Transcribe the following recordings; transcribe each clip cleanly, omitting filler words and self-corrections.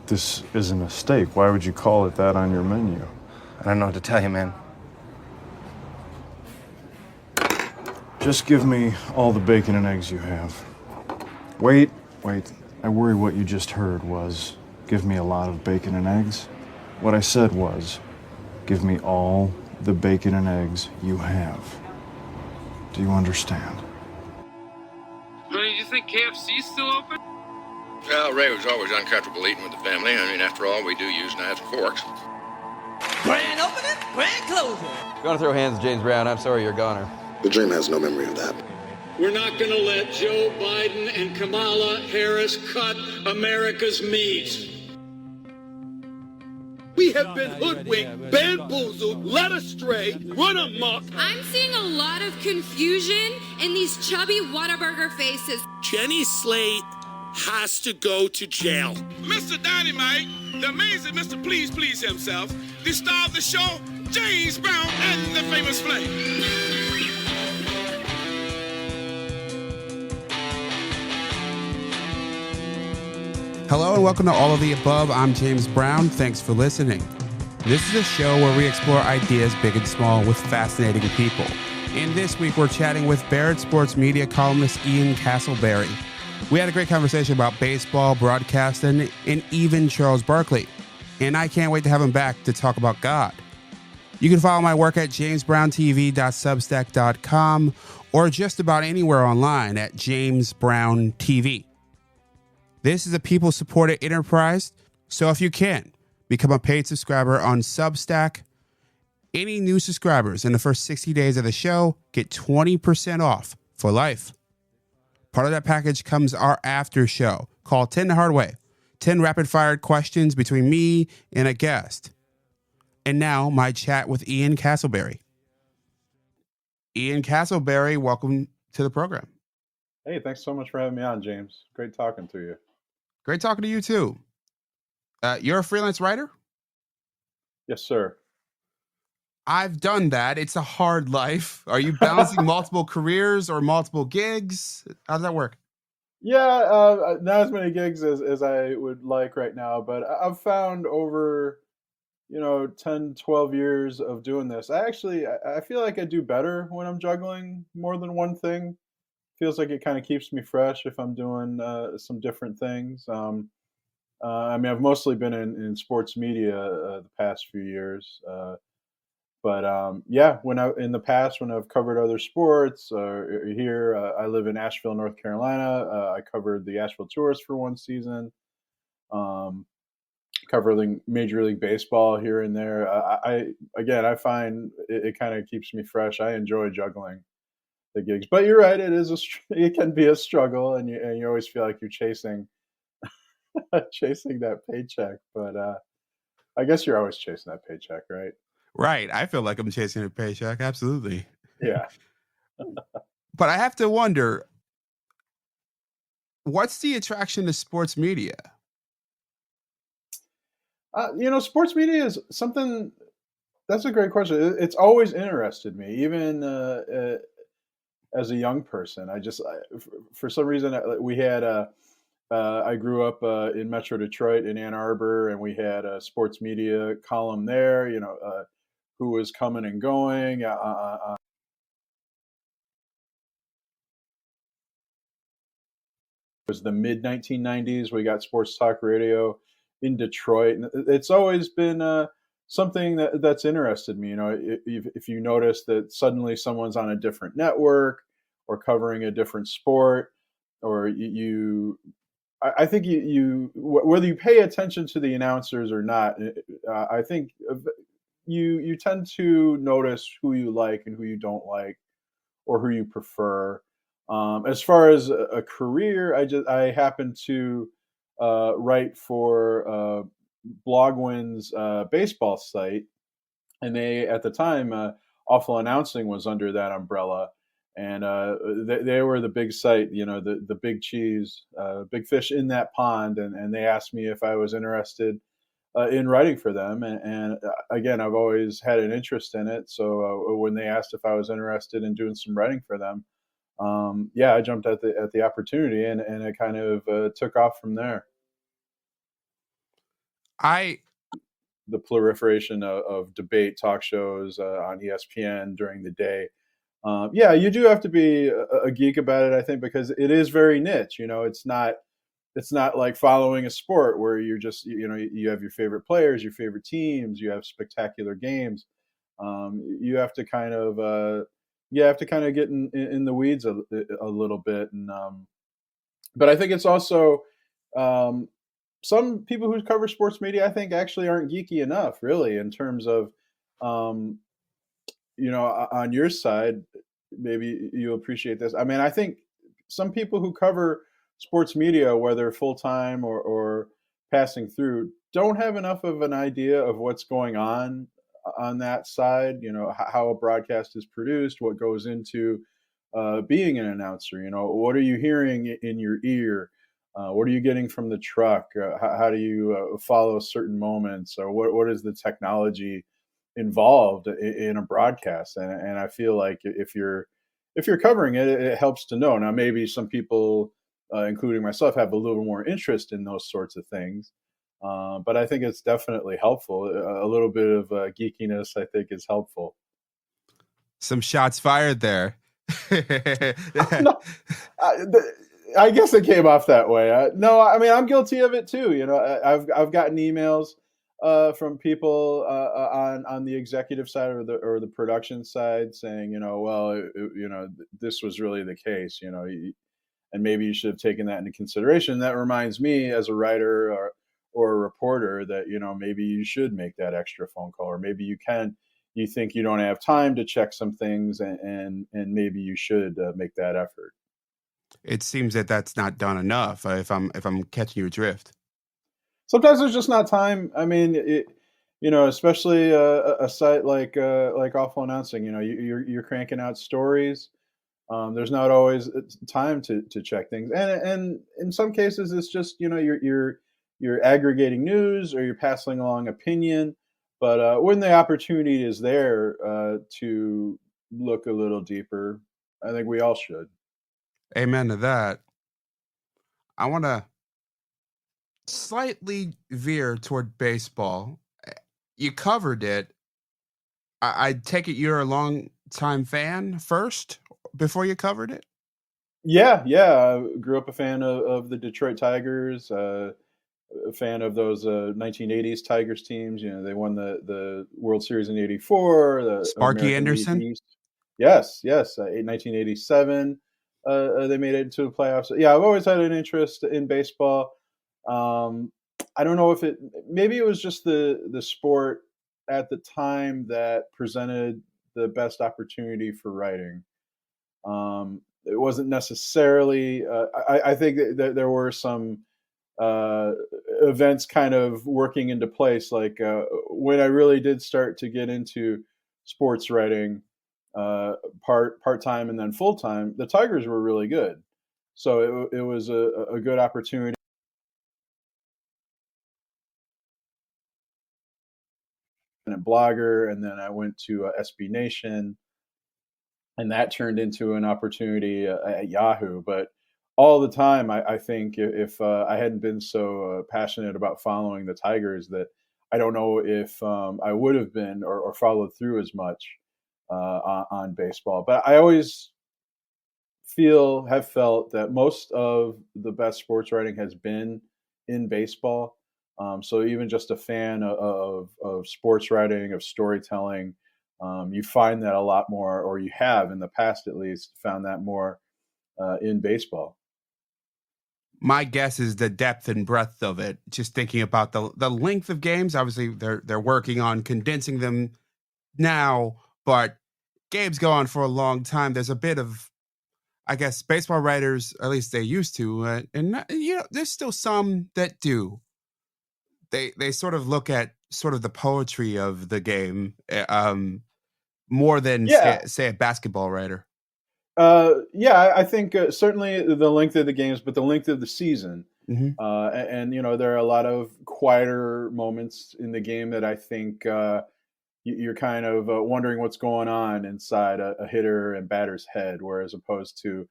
This isn't a steak. Why would you call it that on your menu? I don't know what to tell you, man. Just give me all the bacon and eggs you have. Wait. I worry what you just heard was, give me a lot of bacon and eggs. What I said was, give me all the bacon and eggs you have. Do you understand? Honey, do you think KFC's still open? Well, Ray was always uncomfortable eating with the family. I mean, after all, we do use knives and forks. Grand opening, grand closing. Going to throw hands at James Brown. I'm sorry, you're a goner. The dream has no memory of that. We're not going to let Joe Biden and Kamala Harris cut America's meat. We have been hoodwinked, bamboozled, led astray, run amok. I'm seeing a lot of confusion in these chubby Whataburger faces. Jenny Slate has to go to jail. Mr. Dynamite, the amazing Mr. Please Please himself, the star of the show, James Brown and the Famous Flame. Hello and welcome to All of the Above. I'm James Brown. Thanks for listening. This is a show where we explore ideas big and small with fascinating people. And this week we're chatting with Barrett sports media columnist Ian Casselberry. We had a great conversation about baseball, broadcasting, and even Charles Barkley. And I can't wait to have him back to talk about God. You can follow my work at jamesbrowntv.substack.com or just about anywhere online at James Brown TV. This is a people-supported enterprise, so if you can, become a paid subscriber on Substack. Any new subscribers in the first 60 days of the show get 20% off for life. Part of that package comes our after show called 10 the Hard Way, 10 rapid-fire questions between me and a guest. And now, my chat with Ian Casselberry. Ian Casselberry, welcome to the program. Hey, thanks so much for having me on, James. Great talking to you. Great talking to you, too. You're a freelance writer? Yes, sir. I've done that. It's a hard life. Are you balancing multiple careers or multiple gigs? How does that work? Yeah, not as many gigs as I would like right now, but I've found over, 10, 12 years of doing this, I feel like I do better when I'm juggling more than one thing. Feels like it kind of keeps me fresh if I'm doing some different things. I've mostly been in sports media the past few years. When in the past, when I've covered other sports, here, I live in Asheville, North Carolina. I covered the Asheville Tourists for one season, covering Major League Baseball here and there. I find it kind of keeps me fresh. I enjoy juggling the gigs, but you're right. It can be a struggle, and you always feel like you're chasing that paycheck. But I guess you're always chasing that paycheck, right? Right. I feel like I'm chasing a paycheck. Absolutely. Yeah. But I have to wonder, what's the attraction to sports media? Sports media is something. That's a great question. It's always interested me, even as a young person. For some reason, we had I grew up in Metro Detroit in Ann Arbor, and we had a sports media column there. Who was coming and going. It was the mid 1990s. We got sports talk radio in Detroit, and it's always been something that's interested me. If you notice that suddenly someone's on a different network or covering a different sport, or I think you whether you pay attention to the announcers or not, I think you tend to notice who you like and who you don't like, or who you prefer. As far as a career, I happen to write for Blogwin's baseball site, and they at the time Awful Announcing was under that umbrella, and they were the big site, the big cheese, big fish in that pond, and they asked me if I was interested in writing for them, and again, I've always had an interest in it. So when they asked if I was interested in doing some writing for them, I jumped at the opportunity, and it kind of took off from there. I the proliferation of debate talk shows on ESPN during the day. Yeah, you do have to be a geek about it, I think, because it is very niche. It's not like following a sport where you're just you have your favorite players, your favorite teams, you have spectacular games. You have to kind of get in the weeds a little bit, and but I think it's also um, some people who cover sports media, I think, actually aren't geeky enough, really, in terms of um, on your side, maybe you appreciate this. I mean, I think some people who cover sports media, whether full time or passing through, don't have enough of an idea of what's going on that side. How a broadcast is produced, what goes into being an announcer. What are you hearing in your ear? What are you getting from the truck? How do you follow certain moments? Or what is the technology involved in a broadcast? And I feel like if you're covering it, it helps to know. Now, maybe some people, including myself, have a little more interest in those sorts of things. But I think it's definitely helpful. A little bit of geekiness, I think, is helpful. Some shots fired there. No, I guess it came off that way. No, I mean, I'm guilty of it too. I've gotten emails from people on the executive side or the production side saying, well, this was really the case, and maybe you should have taken that into consideration. That reminds me, as a writer or a reporter, that maybe you should make that extra phone call, or maybe you think you don't have time to check some things, and maybe you should make that effort. It seems that that's not done enough. If I'm catching your drift. Sometimes there's just not time. I mean, especially a site like Awful Announcing. You're cranking out stories. There's not always time to check things, and in some cases it's just you're aggregating news or you're passing along opinion. But when the opportunity is there to look a little deeper, I think we all should. Amen to that. I want to slightly veer toward baseball. You covered it. I take it you're a long time fan first before you covered it? Yeah. I grew up a fan of the Detroit Tigers, a fan of those 1980s Tigers teams. They won the World Series in '84. The Sparky American Anderson? League East. Yes. 1987. They made it to the playoffs. Yeah, I've always had an interest in baseball. I don't know if maybe it was just the sport at the time that presented the best opportunity for writing. It wasn't necessarily. I think that there were some events kind of working into place. Like when I really did start to get into sports writing, part time and then full time, the Tigers were really good. So it was a good opportunity. And a blogger, and then I went to SB Nation, and that turned into an opportunity at Yahoo. But all the time, I think if I hadn't been so passionate about following the Tigers, that I don't know if I would have been or followed through as much on baseball. But I always have felt that most of the best sports writing has been in baseball. So even just a fan of sports writing, of storytelling, you find that a lot more, or you have in the past at least found that more in baseball. My guess is the depth and breadth of it. Just thinking about the length of games, obviously they're working on condensing them now, but games go on for a long time. There's a bit of, I guess, baseball writers, at least they used to, and there's still some that do. They sort of look at sort of the poetry of the game more than say a basketball writer. I think certainly the length of the games, but the length of the season. Mm-hmm. And there are a lot of quieter moments in the game that I think you're kind of wondering what's going on inside a hitter and batter's head, whereas opposed to,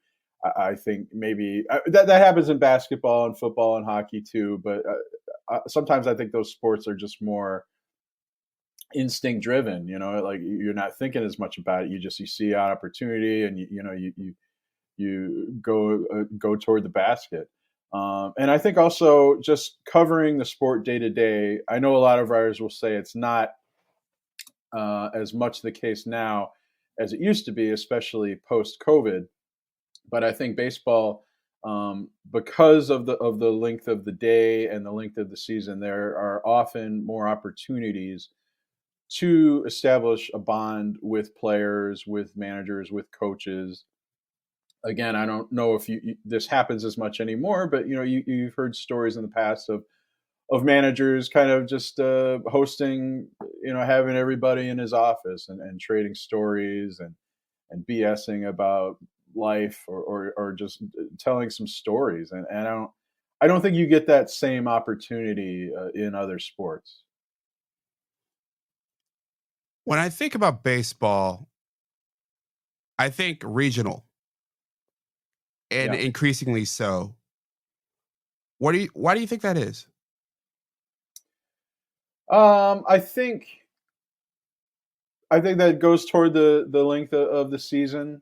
I think maybe that happens in basketball and football and hockey too. But sometimes I think those sports are just more instinct driven. Like you're not thinking as much about it. You see an opportunity, and you go toward the basket. And I think also just covering the sport day to day. I know a lot of writers will say it's not as much the case now as it used to be, especially post COVID. But I think baseball, because of the length of the day and the length of the season, there are often more opportunities to establish a bond with players, with managers, with coaches. Again, I don't know if this happens as much anymore, but you've heard stories in the past of managers kind of just hosting, having everybody in his office and trading stories and BSing about life or just telling some stories. And I don't think you get that same opportunity in other sports. When I think about baseball, I think regional, and Yeah. increasingly so. Why do you think that is? I think that goes toward the length of the season.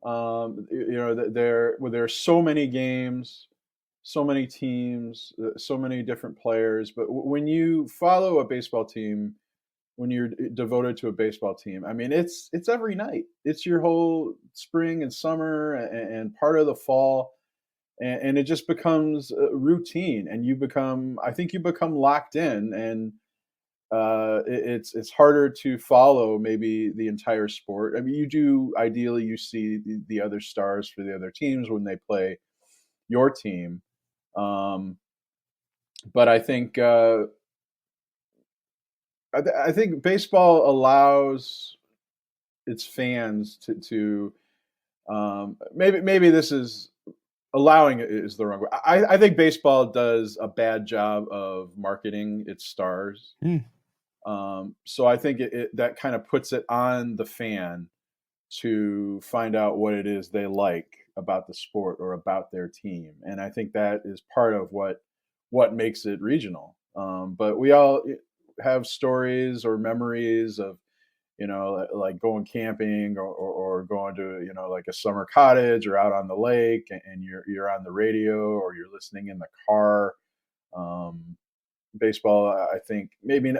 There are so many games, so many teams, so many different players. But when you follow a baseball team, when you're devoted to a baseball team, I mean, it's every night. It's your whole spring and summer and part of the fall, and it just becomes routine. And I think you become locked in, and it's harder to follow maybe the entire sport. I mean, ideally you see the other stars for the other teams when they play your team. But I think I think baseball allows its fans to maybe this is allowing it is the wrong way. I think baseball does a bad job of marketing its stars. So I think that kind of puts it on the fan to find out what it is they like about the sport or about their team. And I think that is part of what makes it regional. But we all have stories or memories of, like going camping or going to, like a summer cottage or out on the lake, and you're on the radio or you're listening in the car. Baseball, I think maybe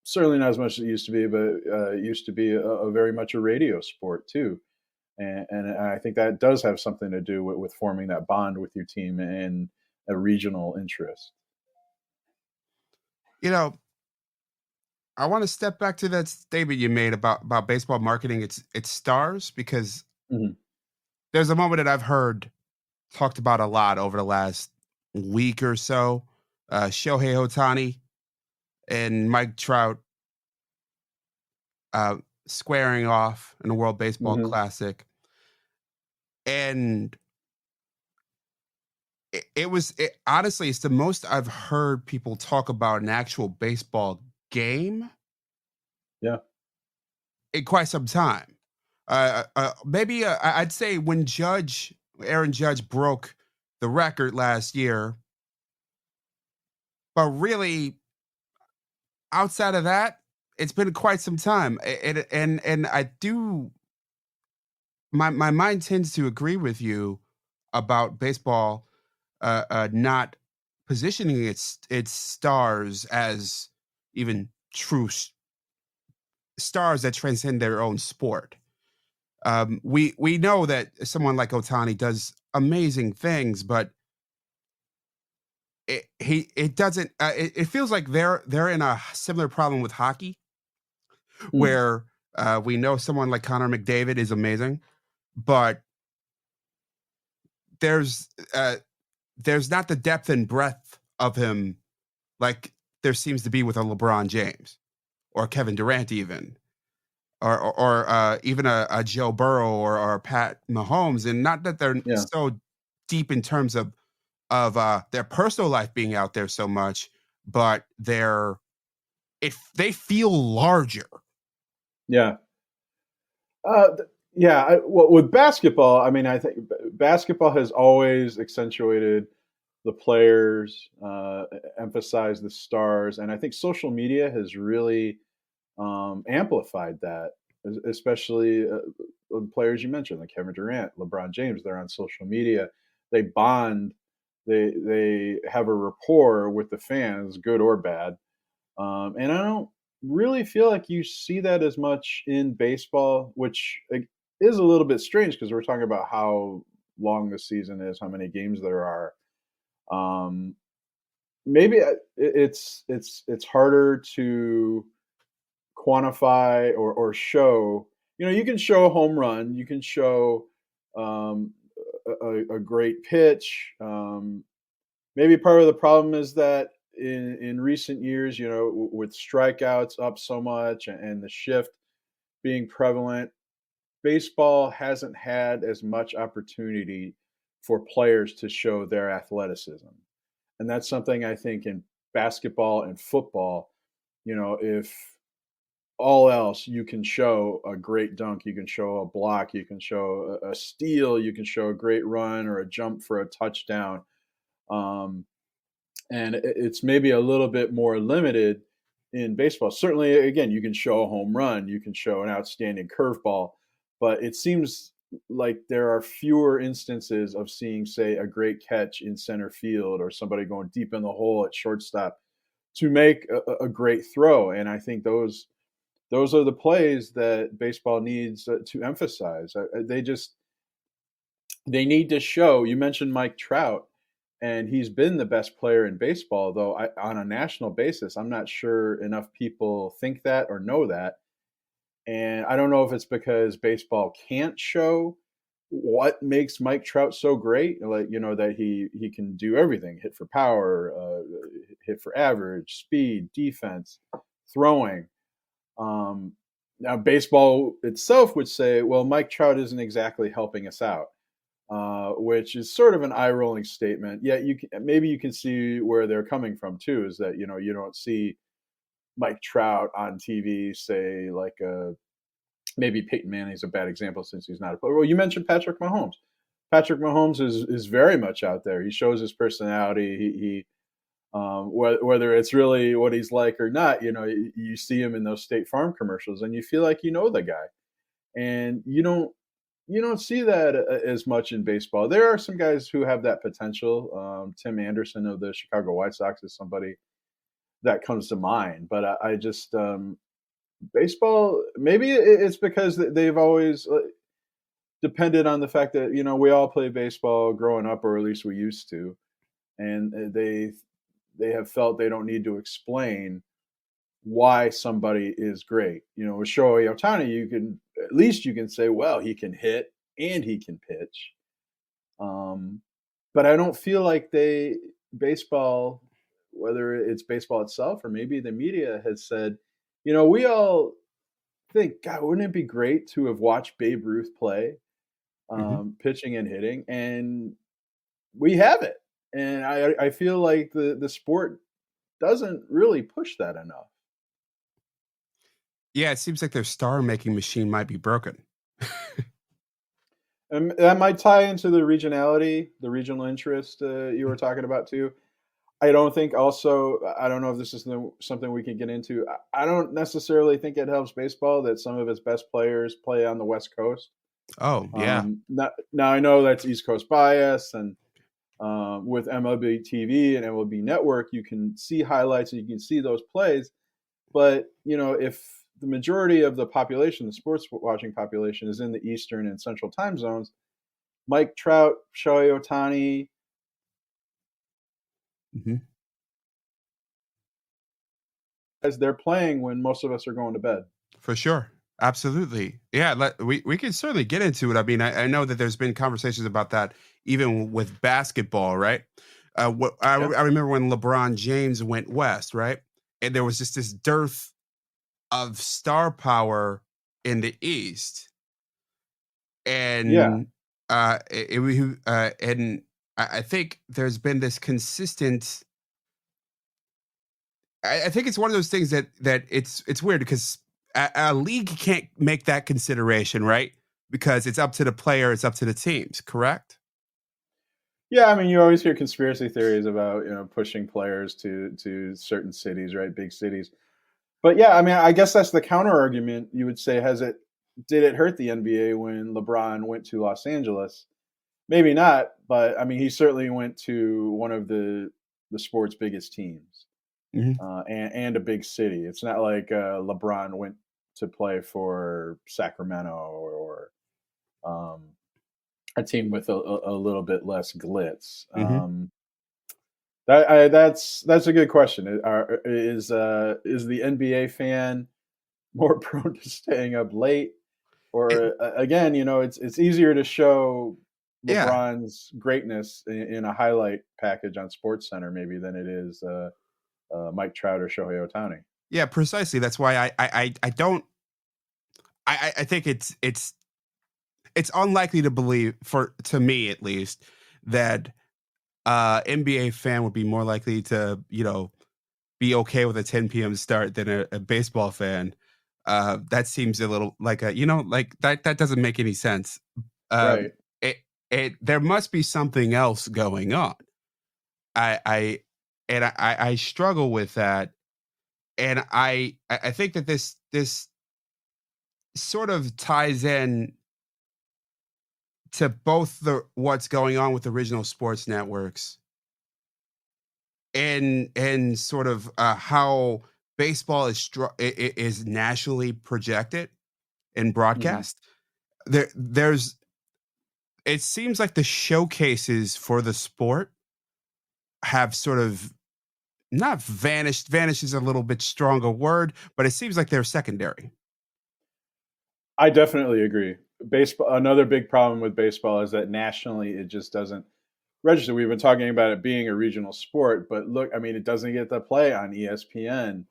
certainly not as much as it used to be, but it used to be a very much a radio sport too. And I think that does have something to do with forming that bond with your team and a regional interest. I want to step back to that statement you made about baseball marketing its stars, because there's a moment that I've heard talked about a lot over the last week or so. Shohei Ohtani and Mike Trout squaring off in the World Baseball Classic. And honestly, it's the most I've heard people talk about an actual baseball game in quite some time. Maybe I'd say when Aaron Judge broke the record last year, but really outside of that, it's been quite some time. And I do, my mind tends to agree with you about baseball not positioning its stars as even true stars that transcend their own sport. We know that someone like Ohtani does amazing things, but it doesn't. It feels like they're in a similar problem with hockey, where we know someone like Connor McDavid is amazing, but there's not the depth and breadth of him like there seems to be with a LeBron James or Kevin Durant, even, or even a Joe Burrow or Pat Mahomes. And not that they're so deep in terms of their personal life being out there so much, but if they feel larger. Yeah. Well, with basketball, I mean, I think basketball has always accentuated the players, emphasize the stars, and I think social media has really amplified that, especially the players you mentioned, like Kevin Durant, LeBron James. They're on social media. They bond. They have a rapport with the fans, good or bad. And I don't really feel like you see that as much in baseball, which is a little bit strange because we're talking about how long the season is, how many games there are. Maybe it's harder to quantify or show. You can show a home run, you can show a great pitch. Maybe part of the problem is that in recent years, with strikeouts up so much and the shift being prevalent, baseball hasn't had as much opportunity for players to show their athleticism. And that's something I think in basketball and football, if all else, you can show a great dunk, you can show a block, you can show a steal, you can show a great run or a jump for a touchdown. And it's maybe a little bit more limited in baseball. Certainly, again, you can show a home run, you can show an outstanding curveball, but it seems like there are fewer instances of seeing, say, a great catch in center field or somebody going deep in the hole at shortstop to make a great throw. And I think those are the plays that baseball needs to emphasize. They need to show. You mentioned Mike Trout, and he's been the best player in baseball, though on a national basis, I'm not sure enough people think that or know that. And I don't know if it's because baseball can't show what makes Mike Trout so great, like, that he can do everything: hit for power, hit for average, speed, defense, throwing. Now, baseball itself would say, well, Mike Trout isn't exactly helping us out, which is sort of an eye-rolling statement. Yet maybe you can see where they're coming from too. Is that you don't see Mike Trout on TV, say, like maybe Peyton Manning's a bad example since he's not a player. Well, you mentioned Patrick Mahomes. Patrick Mahomes is very much out there. He shows his personality. He whether it's really what he's like or not, you see him in those State Farm commercials, and you feel like the guy. And you don't see that as much in baseball. There are some guys who have that potential. Tim Anderson of the Chicago White Sox is somebody that comes to mind. But I just baseball, maybe it's because they've always depended on the fact that we all play baseball growing up, or at least we used to, and they have felt they don't need to explain why somebody is great. With Shohei Ohtani, you can say, well, he can hit and he can pitch. But I don't feel like baseball, whether it's baseball itself or maybe the media, has said, we all think, God, wouldn't it be great to have watched Babe Ruth play, pitching and hitting? And we have it. And I feel like the sport doesn't really push that enough. Yeah, it seems like their star-making machine might be broken. And that might tie into the regionality, the regional interest you were talking about too. I don't know if this is something we can get into. I don't necessarily think it helps baseball that some of its best players play on the West Coast. Oh, yeah. Now I know that's East Coast bias, and with MLB TV and MLB Network, you can see highlights and you can see those plays. But, if the majority of the population, the sports watching population, is in the Eastern and Central time zones, Mike Trout, Shohei Ohtani, as they're playing when most of us are going to bed. For sure. Absolutely. Yeah, we can certainly get into it. I mean, I know that there's been conversations about that even with basketball, right? I remember when LeBron James went west, right? And there was just this dearth of star power in the East. And and I think there's been this consistent. I think it's one of those things that it's weird because a league can't make that consideration, right? Because it's up to the player, it's up to the teams, correct? Yeah, I mean, you always hear conspiracy theories about pushing players to certain cities, right? Big cities. But yeah, I mean, I guess that's the counter argument. You would say, did it hurt the NBA when LeBron went to Los Angeles? Maybe not, but I mean, he certainly went to one of the sport's biggest teams, Mhm. and a big city. It's not like LeBron went to play for Sacramento or um, a team with a little bit less glitz. Mhm. That's a good question. Is the NBA fan more prone to staying up late, It or again, it's easier to show Yeah. LeBron's greatness in a highlight package on Sports Center maybe than it is Mike Trout or Shohei Ohtani. Yeah, precisely. That's why I don't I think it's unlikely to believe, to me at least, that NBA fan would be more likely to, be okay with a 10 p.m. start than a baseball fan. That seems a little like like that doesn't make any sense. Um, Right. it there must be something else going on. I and I struggle with that, and I think that this sort of ties in to both the what's going on with original sports networks and sort of how baseball is nationally projected and Mhm. broadcast. There's it seems like the showcases for the sport have sort of not vanished. Vanish is a little bit stronger word, but it seems like they're secondary. I definitely agree. Baseball. Another big problem with baseball is that nationally it just doesn't register. We've been talking about it being a regional sport, but look, I mean, it doesn't get the play on ESPN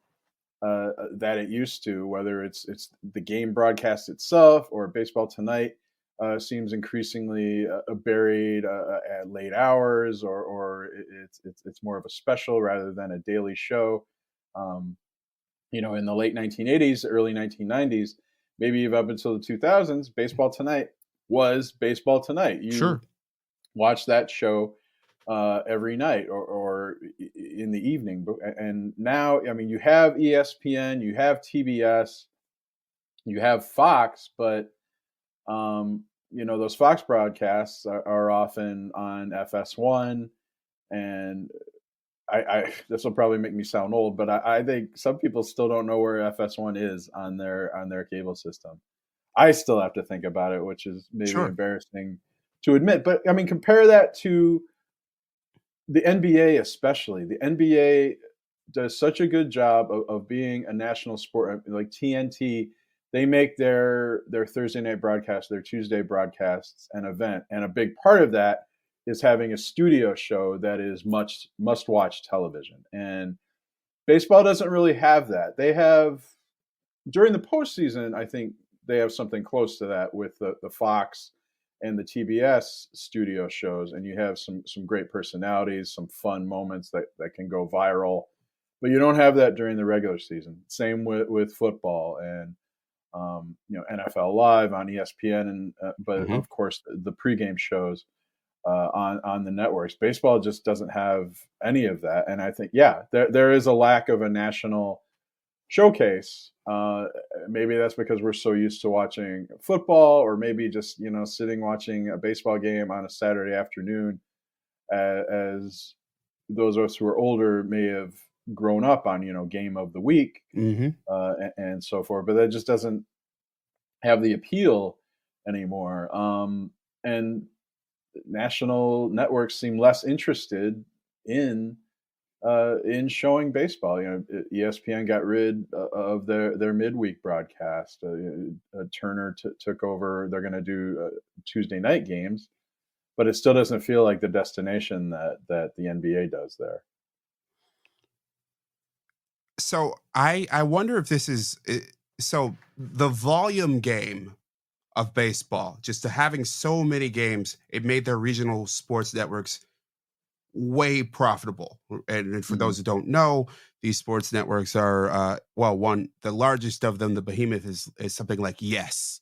that it used to. Whether it's the game broadcast itself or Baseball Tonight seems increasingly buried at late hours, or it's more of a special rather than a daily show. Um, in the late 1980s, early 1990s, maybe even up until the 2000s, Baseball Tonight was Baseball Tonight. You Sure. watch that show every night or in the evening. And now, I mean, you have ESPN, you have TBS, you have Fox, but those Fox broadcasts are often on FS1, and this will probably make me sound old, but I think some people still don't know where FS1 is on their cable system. I still have to think about it, which is maybe Sure. embarrassing to admit. But I mean, compare that to the NBA, especially. The NBA does such a good job of being a national sport. Like TNT, they make their Thursday night broadcasts, their Tuesday broadcasts, an event, and a big part of that is having a studio show that is much must watch television. And baseball doesn't really have that. They have during the postseason, I think they have something close to that with the Fox and the TBS studio shows, and you have some great personalities, some fun moments that can go viral. But you don't have that during the regular season. Same with football and NFL Live on ESPN, and but Mhm. of course the pregame shows on the networks. Baseball just doesn't have any of that, and I think there is a lack of a national showcase. Maybe that's because we're so used to watching football, or maybe just sitting watching a baseball game on a Saturday afternoon, as those of us who are older may have grown up on game of the week Mhm. and so forth. But that just doesn't have the appeal anymore. And national networks seem less interested in showing baseball. ESPN got rid of their midweek broadcast. Turner took over. They're going to do Tuesday night games, but it still doesn't feel like the destination that the NBA does there. So I wonder if this is so the volume game of baseball, just to having so many games, it made their regional sports networks way profitable. And for Mhm. those who don't know, these sports networks are the largest of them, the behemoth is something like Yes.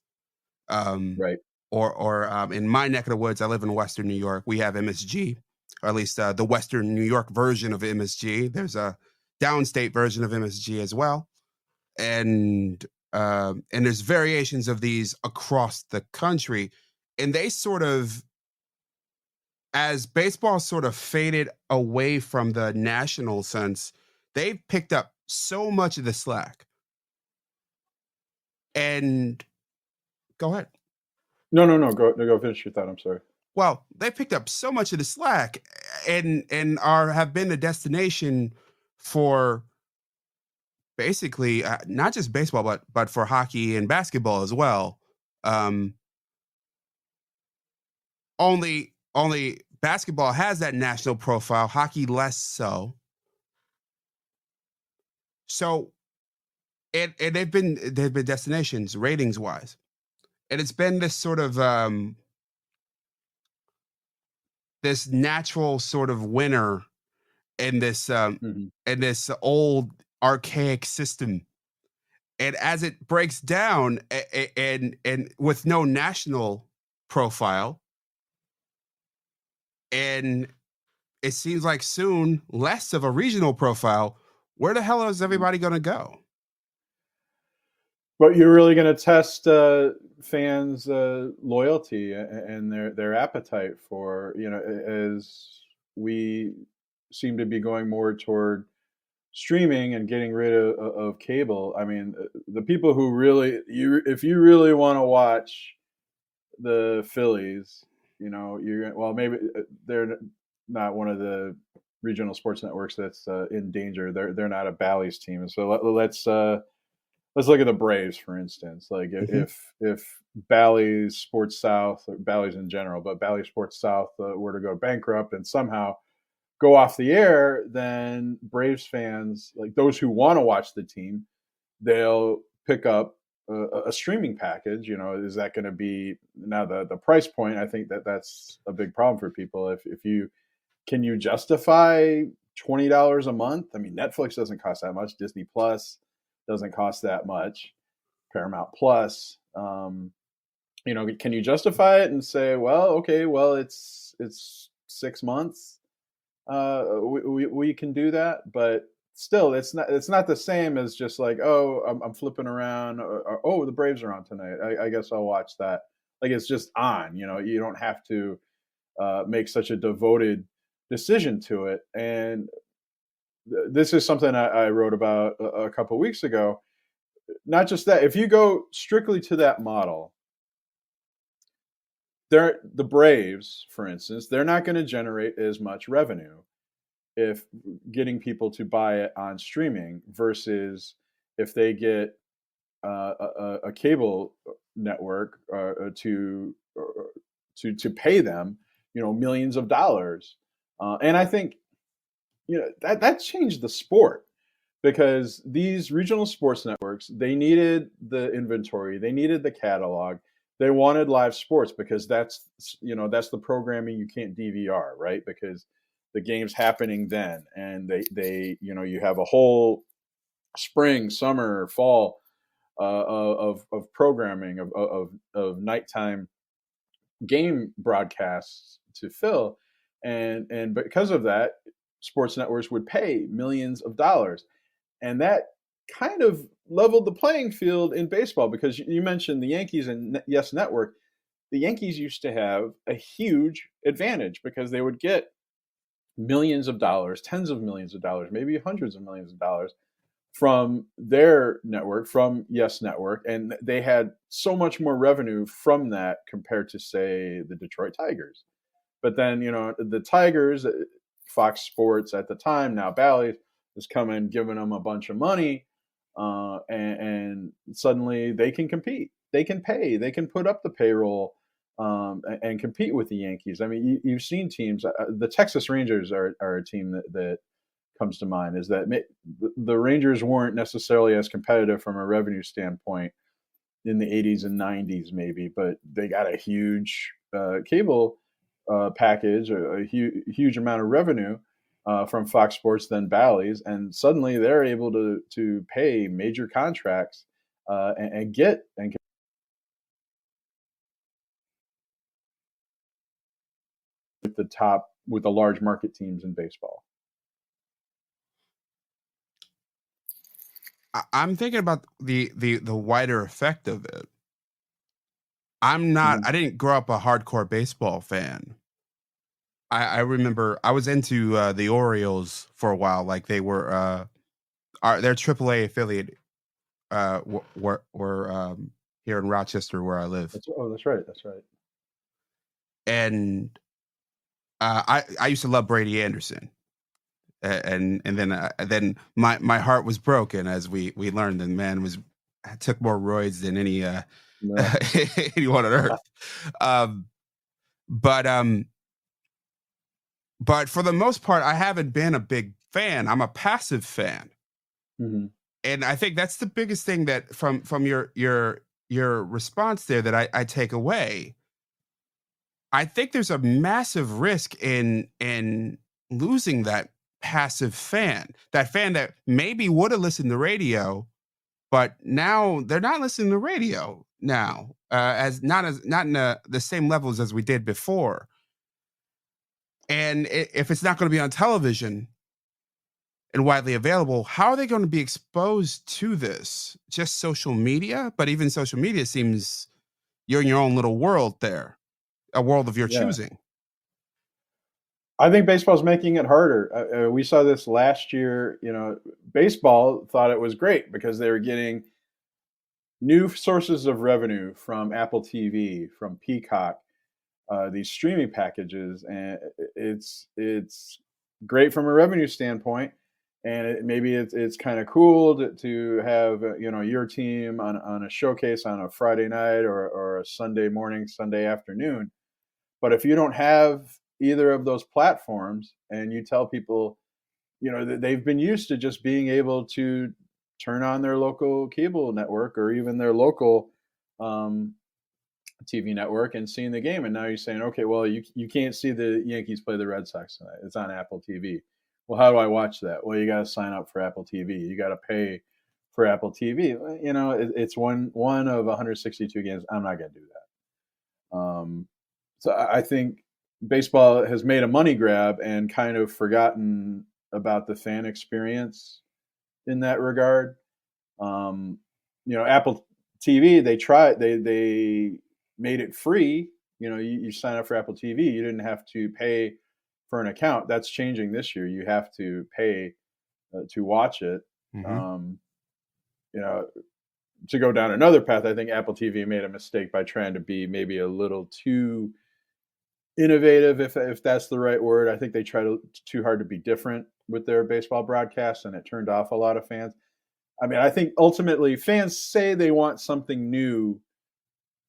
Um Right. or in my neck of the woods, I live in Western New York, we have MSG. or at least the Western New York version of MSG. There's a downstate version of MSG as well, and there's variations of these across the country, and they sort of, as baseball sort of faded away from the national sense, they've picked up so much of the slack. And go ahead. No. Go finish your thought. I'm sorry. Well, they picked up so much of the slack and have been a destination for basically not just baseball, but for hockey and basketball as well. Only basketball has that national profile, hockey less so. So, and they've been destinations ratings wise, and it's been this sort of this natural sort of winner in this in this old archaic system. And as it breaks down and with no national profile, and it seems like soon less of a regional profile, where the hell is everybody going to go? But you're really going to test fans' loyalty and their appetite for, as we seem to be going more toward streaming and getting rid of cable. I mean, the people who really, if you really want to watch the Phillies, maybe they're not one of the regional sports networks that's in danger. They're not a Bally's team. So let's look at the Braves, for instance. Like if Bally's Sports South, or Bally's in general, but Bally Sports South were to go bankrupt and somehow go off the air, then Braves fans, like those who want to watch the team, they'll pick up a streaming package. Is that going to be now the price point? I think that's a big problem for people. Can you justify $20 a month? I mean, Netflix doesn't cost that much. Disney Plus doesn't cost that much. Paramount Plus, can you justify it and say, it's 6 months. We can do that, but still, it's not the same as just like, I'm flipping around, or the Braves are on tonight. I guess I'll watch that. Like, it's just on. You don't have to make such a devoted decision to it. And this is something I wrote about a couple of weeks ago. Not just that, if you go strictly to that model, the Braves, for instance, they're not going to generate as much revenue if getting people to buy it on streaming versus if they get a cable network to pay them, millions of dollars. And I think, that changed the sport, because these regional sports networks, they needed the inventory, they needed the catalog. They wanted live sports because that's the programming you can't DVR, right? Because the game's happening then, and they you have a whole spring, summer, fall of programming of nighttime game broadcasts to fill, and because of that, sports networks would pay millions of dollars, and that kind of leveled the playing field in baseball, because you mentioned the Yankees and Yes Network. The Yankees used to have a huge advantage because they would get millions of dollars, tens of millions of dollars, maybe hundreds of millions of dollars from their network, from Yes Network. And they had so much more revenue from that compared to, say, the Detroit Tigers. But then, the Tigers, Fox Sports at the time, now Bally, is coming, giving them a bunch of money. And suddenly they can compete. They can pay. They can put up the payroll and compete with the Yankees. I mean, you've seen teams. The Texas Rangers are a team that comes to mind. Is that the Rangers weren't necessarily as competitive from a revenue standpoint in the 80s and 90s, maybe, but they got a huge cable package, a huge amount of revenue from Fox Sports, then Bally's, and suddenly they're able to pay major contracts and get the top with the large market teams in baseball. I'm thinking about the wider effect of it. I didn't grow up a hardcore baseball fan. I remember I was into the Orioles for a while. Like they were their AAA affiliate were here in Rochester where I live. That's right. That's right. And I used to love Brady Anderson. And then my heart was broken as we learned that man took more roids than anyone on earth. But for the most part, I haven't been a big fan. I'm a passive fan, and I think that's the biggest thing that from your response there that I take away. I think there's a massive risk in losing that passive fan, that fan that maybe would have listened to radio, but now they're not listening to radio now, not in the same levels as we did before. And if it's not going to be on television and widely available, how are they going to be exposed to this? Just social media? But even social media seems you're in your own little world there, a world of your choosing. I think baseball's making it harder. We saw this last year. Baseball thought it was great because they were getting new sources of revenue from Apple TV, from Peacock, these streaming packages, and it's great from a revenue standpoint. And maybe it's kind of cool to have your team on a showcase on a Friday night or a Sunday morning, Sunday afternoon. But if you don't have either of those platforms and you tell people, that they've been used to just being able to turn on their local cable network or even their local TV network and seeing the game. And now you're saying, okay, well, you can't see the Yankees play the Red Sox tonight. It's on Apple TV. Well, how do I watch that? Well, you got to sign up for Apple TV. You got to pay for Apple TV. It's one of 162 games. I'm not going to do that. So I think baseball has made a money grab and kind of forgotten about the fan experience in that regard. Apple TV, they made it free. You sign up for Apple TV, you didn't have to pay for an account. That's changing this year. You have to pay to watch it. To go down another path, I think Apple TV made a mistake by trying to be maybe a little too innovative, if that's the right word. I think they tried too hard to be different with their baseball broadcasts, and it turned off a lot of fans. I mean, I think ultimately fans say they want something new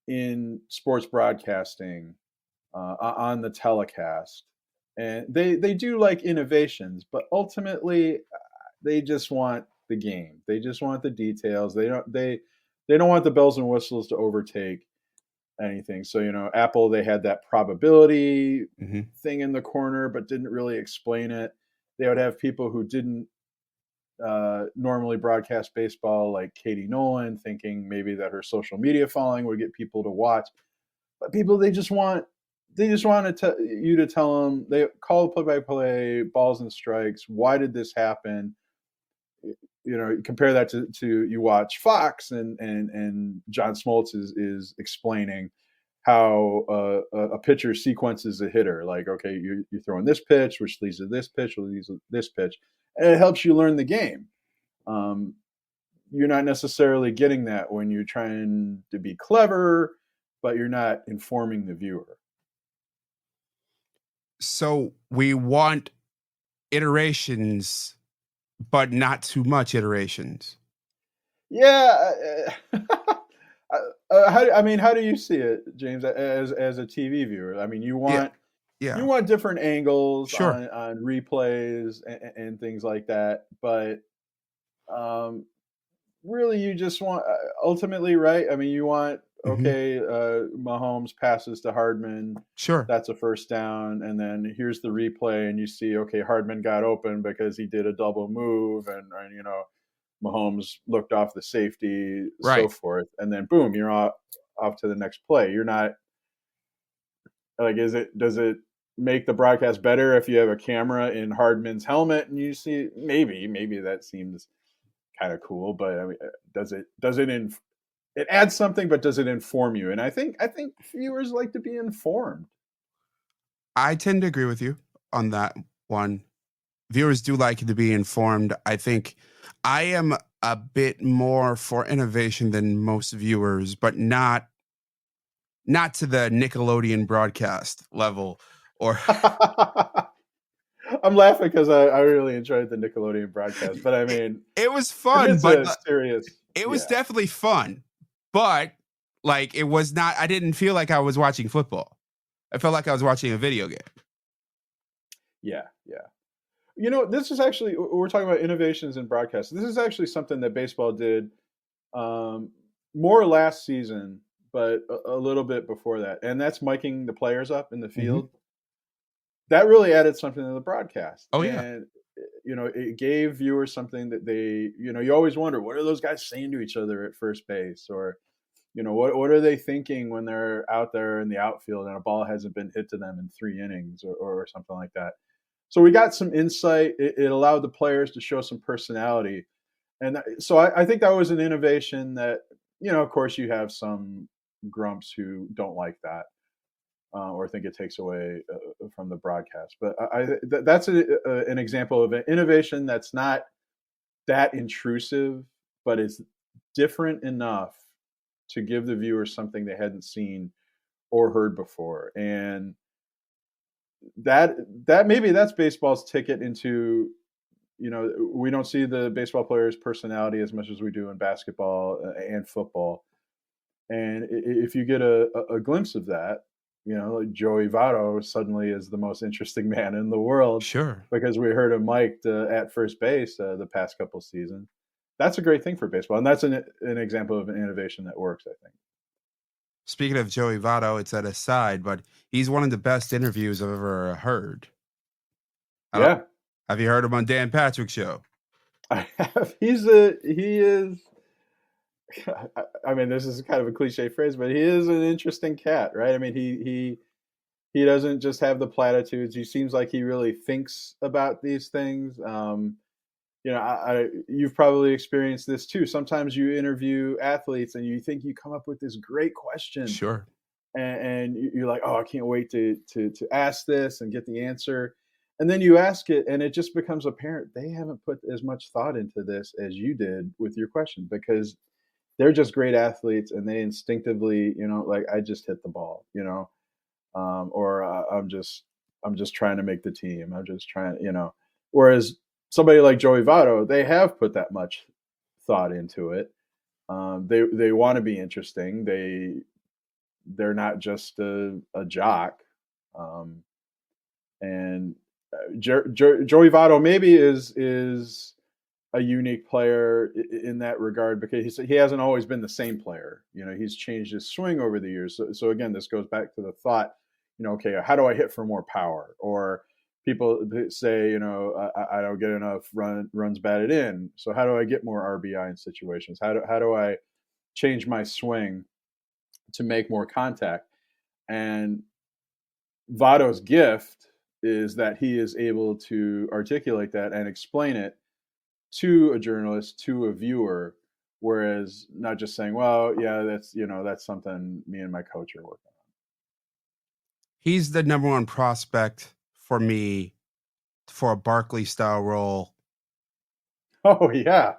in sports broadcasting on the telecast, and they do like innovations, but ultimately they just want the game. They just want the details. They don't want the bells and whistles to overtake anything. So, Apple, they had that probability thing in the corner, but didn't really explain it. They would have people who didn't normally broadcast baseball, like Katie Nolan, thinking maybe that her social media following would get people to watch. But people, they just want you to tell them, they call play-by-play, balls and strikes. Why did this happen? Compare that to you watch Fox and John Smoltz is explaining how a pitcher sequences a hitter. Like, okay, you're throwing this pitch, which leads to this pitch, which leads to this pitch. And it helps you learn the game. You're not necessarily getting that when you're trying to be clever, but you're not informing the viewer. So we want iterations, but not too much iterations. Yeah. How do you see it, James, as a TV viewer? I mean, you want different angles on replays and things like that, but really you just want ultimately, right? I mean, you want Mahomes passes to Hardman. Sure. That's a first down. And then here's the replay and you see, okay, Hardman got open because he did a double move and Mahomes looked off the safety, so forth. And then boom, you're off to the next play. You're not like, does it make the broadcast better if you have a camera in Hardman's helmet and you see maybe that seems kind of cool, but I mean, it adds something, but does it inform you? And I think viewers like to be informed. I tend to agree with you on that one. Viewers do like to be informed. I think I am a bit more for innovation than most viewers, but not to the Nickelodeon broadcast level. Or I'm laughing because I really enjoyed the Nickelodeon broadcast, but I mean, it was fun, but serious. It was definitely fun, but like it was not. I didn't feel like I was watching football. I felt like I was watching a video game. Yeah. You know, this is actually, we're talking about innovations in broadcast. This is actually something that baseball did more last season, but a little bit before that. And that's miking the players up in the field. Mm-hmm. That really added something to the broadcast. Oh, yeah. And, you know, it gave viewers something that they, you know, you always wonder, what are those guys saying to each other at first base? Or, you know, what are they thinking when they're out there in the outfield and a ball hasn't been hit to them in 3 innings or something like that? So we got some insight. It allowed the players to show some personality. And so I think that was an innovation that, you know, of course you have some grumps who don't like that or think it takes away from the broadcast. But that's an example of an innovation that's not that intrusive, but is different enough to give the viewers something they hadn't seen or heard before. And that maybe that's baseball's ticket into, you know, we don't see the baseball players' personality as much as we do in basketball and football. And if you get a glimpse of that, you know, like Joey Votto suddenly is the most interesting man in the world. Sure. Because we heard him mic'd at first base the past couple seasons. That's a great thing for baseball. And that's an example of an innovation that works, I think. Speaking of Joey Votto, it's an aside, but he's one of the best interviews I've ever heard. Yeah. Have you heard him on Dan Patrick's show? I have. He is, I mean, this is kind of a cliche phrase, but he is an interesting cat, right? I mean, he doesn't just have the platitudes. He seems like he really thinks about these things. You know, you've probably experienced this too. Sometimes you interview athletes and you think you come up with this great question. Sure. And you're like, oh, I can't wait to ask this and get the answer. And then you ask it and it just becomes apparent they haven't put as much thought into this as you did with your question, because they're just great athletes and they instinctively, you know, like, I just hit the ball, you know, or I'm just trying to make the team. I'm just trying, you know, whereas somebody like Joey Votto, they have put that much thought into it. They want to be interesting. They're not just a jock. And Joey Votto maybe is a unique player in that regard because he hasn't always been the same player. You know, he's changed his swing over the years. So again, this goes back to the thought, you know, okay, how do I hit for more power? Or people say, you know, I don't get enough runs batted in. So how do I get more RBI in situations? How do I change my swing to make more contact? And Votto's gift is that he is able to articulate that and explain it to a journalist, to a viewer, whereas not just saying, well, yeah, that's something me and my coach are working on. He's the number one prospect for me for a Barkley style role. Oh yeah.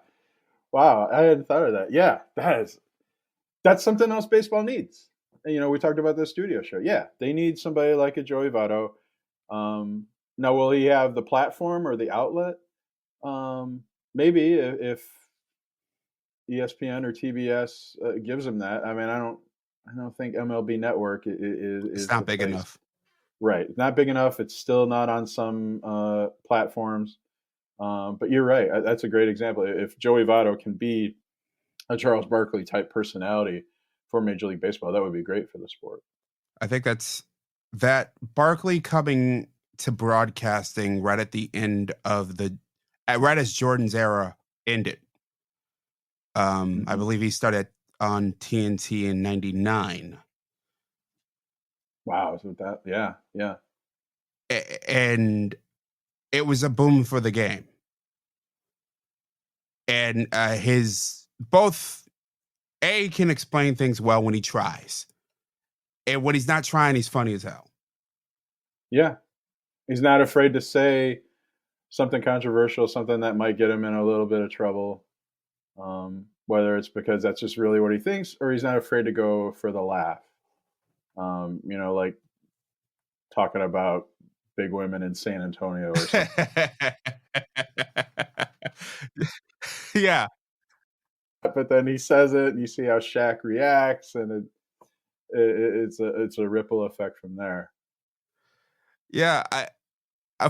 Wow. I hadn't thought of that. Yeah, that's something else baseball needs. And, you know, we talked about the studio show. Yeah. They need somebody like a Joey Votto. Now, will he have the platform or the outlet? Maybe if ESPN or TBS gives him that. I mean, I don't think MLB Network is it's not big enough. Right. Not big enough. It's still not on some platforms. But you're right. That's a great example. If Joey Votto can be a Charles Barkley type personality for Major League Baseball, that would be great for the sport. I think that Barkley coming to broadcasting right at the end of right as Jordan's era ended. I believe he started on TNT in '99. Wow, is it that? Yeah. and it was a boom for the game. And his both A can explain things well when he tries, and when he's not trying, he's funny as hell. Yeah, he's not afraid to say something controversial, something that might get him in a little bit of trouble. Whether it's because that's just really what he thinks, or he's not afraid to go for the laugh. Like talking about big women in San Antonio or something. Yeah. But then he says it, and you see how Shaq reacts, and it's a ripple effect from there. Yeah,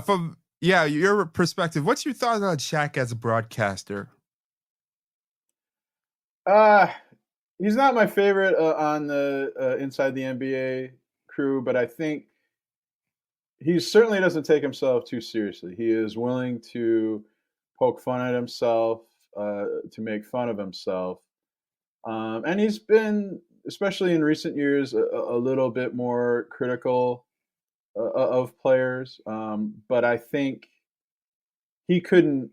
from your perspective, what's your thoughts on Shaq as a broadcaster? He's not my favorite on the Inside the NBA crew, but I think he certainly doesn't take himself too seriously. He is willing to poke fun at himself, to make fun of himself. And he's been, especially in recent years, a little bit more critical of players. But I think he couldn't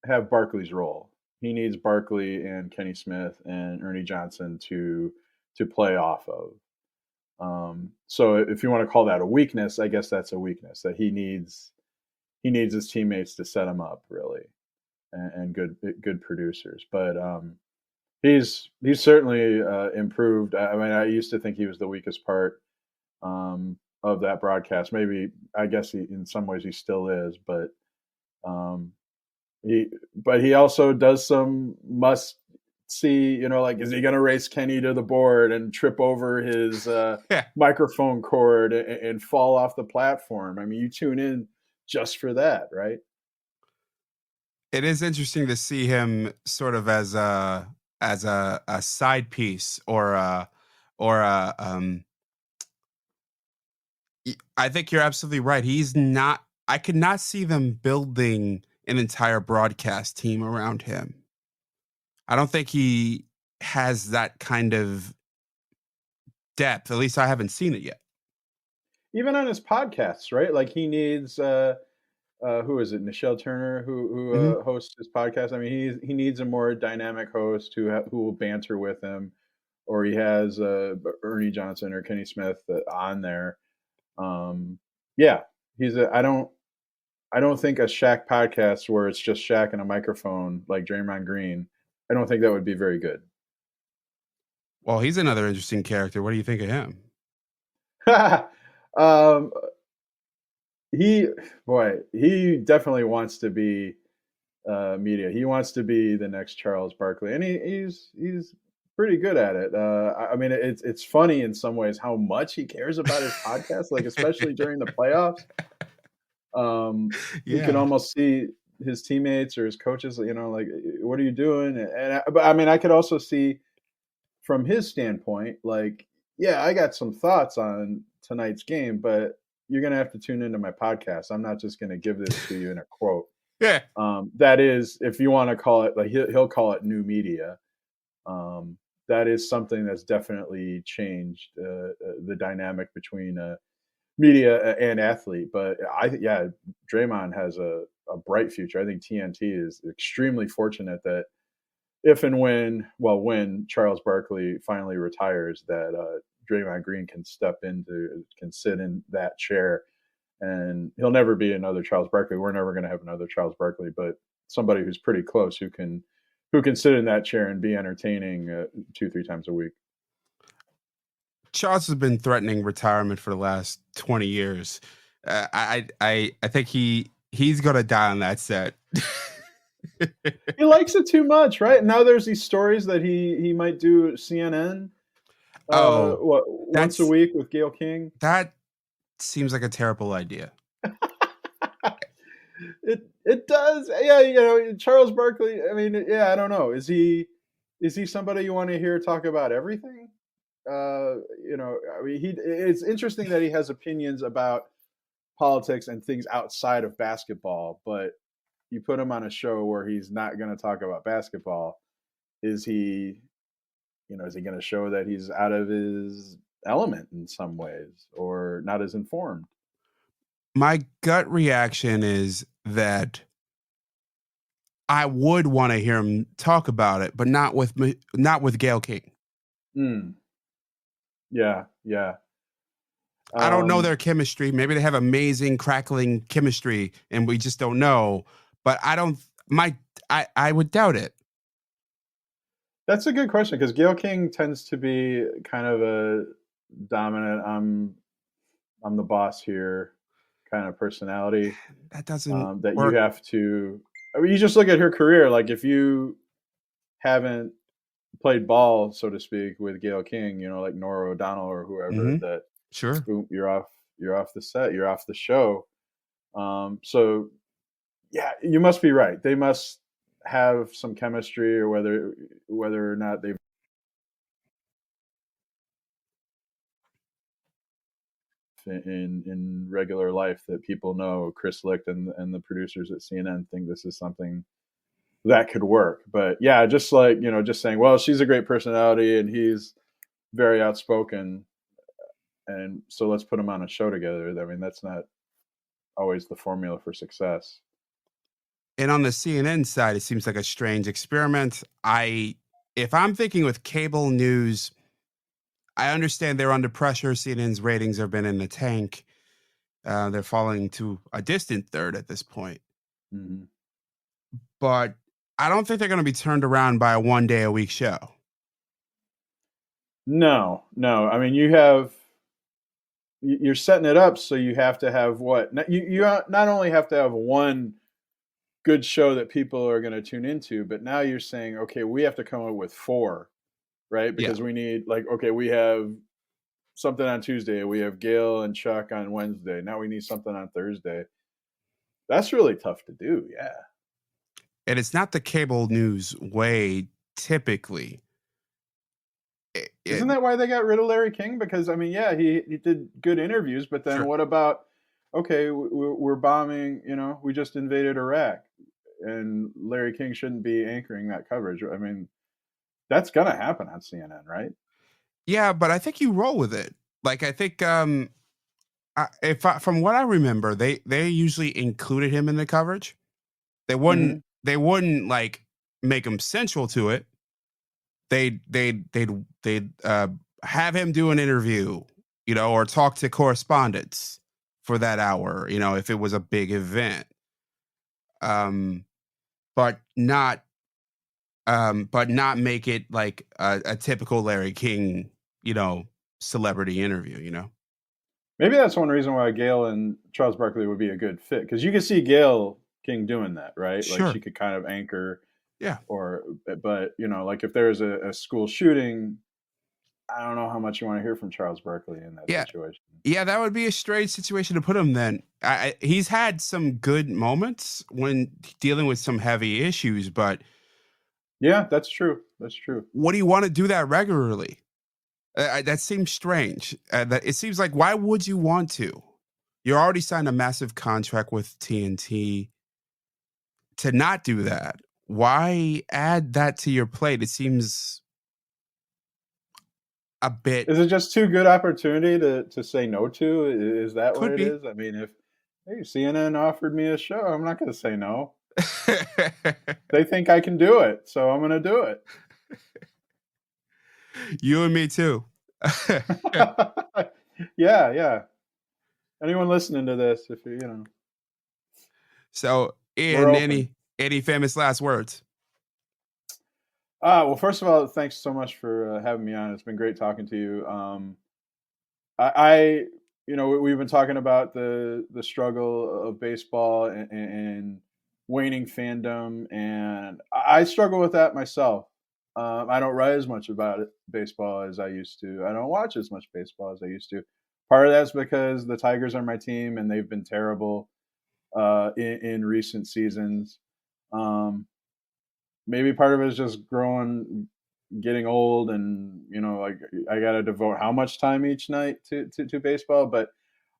have Barkley's role. He needs Barkley and Kenny Smith and Ernie Johnson to play off of. So if you want to call that a weakness, I guess that's a weakness, that he needs his teammates to set him up, really, and good producers. But he's certainly improved. I mean, I used to think he was the weakest part of that broadcast. Maybe, I guess in some ways he still is, but he also does some must see, like, is he going to race Kenny to the board and trip over his microphone cord and fall off the platform? I mean, you tune in just for that, right? It is interesting to see him sort of as a side piece or I think you're absolutely right. I could not see them building an entire broadcast team around him. I don't think he has that kind of depth. At least I haven't seen it yet. Even on his podcasts, right? Like, he needs who is it? Nichelle Turner, who hosts his podcast. I mean, he needs a more dynamic host who will banter with him, or he has Ernie Johnson or Kenny Smith on there. Yeah, I don't think a Shaq podcast where it's just Shaq and a microphone like Draymond Green, I don't think that would be very good. Well, he's another interesting character. What do you think of him? He definitely wants to be media. He wants to be the next Charles Barkley, and he's pretty good at it. I mean, it's funny in some ways how much he cares about his podcast, like especially during the playoffs. You can almost see his teammates or his coaches, like, what are you doing? But I mean, I could also see from his standpoint, like, yeah, I got some thoughts on tonight's game, but you're going to have to tune into my podcast. I'm not just going to give this to you in a quote. Yeah. That is, if you want to call it, like, he'll call it new media. That is something that's definitely changed the dynamic between media and athlete. But Draymond has a bright future. I think TNT is extremely fortunate that if and when Charles Barkley finally retires, that Draymond Green can sit in that chair, and he'll never be another Charles Barkley. We're never going to have another Charles Barkley, but somebody who's pretty close, who can sit in that chair and be entertaining 2-3 times a week. Charles has been threatening retirement for the last 20 years. I think he's going to die on that set. He likes it too much, right? Now there's these stories that he might do CNN once a week with Gayle King. That seems like a terrible idea. It does. Yeah, Charles Barkley, I mean, I don't know. Is he somebody you want to hear talk about everything? I mean, it's interesting that he has opinions about politics and things outside of basketball, but you put him on a show where he's not going to talk about basketball. Is he going to show that he's out of his element in some ways, or not as informed? my gut reaction is that I would want to hear him talk about it, but not with Gayle King. Yeah, yeah. I don't know their chemistry. Maybe they have amazing crackling chemistry and we just don't know, but I would doubt it. That's a good question because Gayle King tends to be kind of a dominant, I'm the boss here kind of personality. That doesn't That work. you have to. I mean, you just look at her career. Like if you haven't played ball, so to speak, with Gayle King, like Nora O'Donnell or whoever, that Sure. boom, you're off the set, you're off the show. So yeah, you must be right. They must have some chemistry, or whether or not they've in regular life that people know. Chris Licht and the producers at CNN think this is something that could work. But yeah, just like, just saying, well, she's a great personality and he's very outspoken, and so let's put them on a show together. I mean, that's not always the formula for success. And on the CNN side, it seems like a strange experiment. If I'm thinking with cable news, I understand they're under pressure. CNN's ratings have been in the tank. They're falling to a distant third at this point. Mm-hmm. But I don't think they're going to be turned around by a 1 day a week show. No. I mean, you're setting it up, so you have to have what? You not only have to have one good show that people are going to tune into, but now you're saying, okay, we have to come up with 4, right? Because we need, we have something on Tuesday, we have Gayle and Chuck on Wednesday. Now we need something on Thursday. That's really tough to do, yeah. And it's not the cable news way typically. Isn't that why they got rid of Larry King? Because, I mean, yeah, he did good interviews, but then what about, okay, we're bombing, we just invaded Iraq, and Larry King shouldn't be anchoring that coverage. I mean, that's going to happen on CNN, right? Yeah, but I think you roll with it. Like, I think from what I remember, they usually included him in the coverage. They wouldn't like make him central to it. They'd have him do an interview, or talk to correspondents for that hour, if it was a big event. But not make it like a typical Larry King, celebrity interview, Maybe that's one reason why Gayle and Charles Barkley would be a good fit, because you could see Gayle King doing that, right? Sure. Like she could kind of anchor. Yeah. But like if there's a school shooting, I don't know how much you want to hear from Charles Barkley in that situation. Yeah, that would be a strange situation to put him then. He's had some good moments when dealing with some heavy issues, but yeah, that's true. That's true. What do you want to do that regularly? That seems strange. That it seems like, why would you want to? You're already signed a massive contract with TNT. To not do that, why add that to your plate? It seems a bit. Is it just too good opportunity to say no to? Is that what it is? I mean, if CNN offered me a show, I'm not going to say no. They think I can do it, so I'm going to do it. You and me too. Yeah. Anyone listening to this, if So, Ian, any famous last words? Well, first of all, thanks so much for having me on. It's been great talking to you. We've been talking about the struggle of baseball and waning fandom, and I struggle with that myself. I don't write as much about baseball as I used to. I don't watch as much baseball as I used to. Part of that's because the Tigers are my team, and they've been terrible in recent seasons. Maybe part of it is just getting old, and I got to devote how much time each night to baseball. But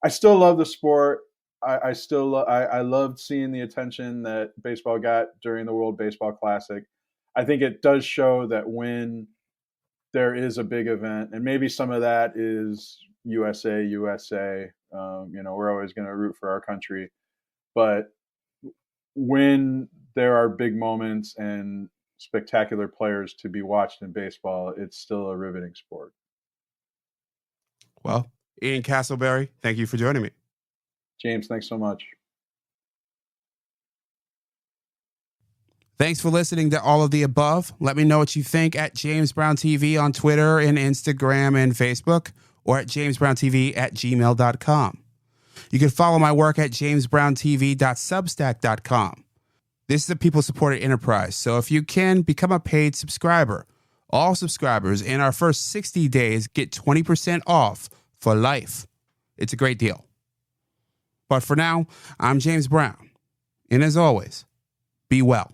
I still love the sport. I loved seeing the attention that baseball got during the World Baseball Classic. I think it does show that when there is a big event, and maybe some of that is USA, We're always going to root for our country. But when there are big moments and spectacular players to be watched in baseball, it's still a riveting sport. Well, Ian Casselberry, thank you for joining me. James, thanks so much. Thanks for listening to all of the above. Let me know what you think at James Brown TV on Twitter and Instagram and Facebook, or at jamesbrowntv@gmail.com. You can follow my work at jamesbrowntv.substack.com. This is a people-supported enterprise, so if you can, become a paid subscriber. All subscribers in our first 60 days get 20% off for life. It's a great deal. But for now, I'm James Brown. And as always, be well.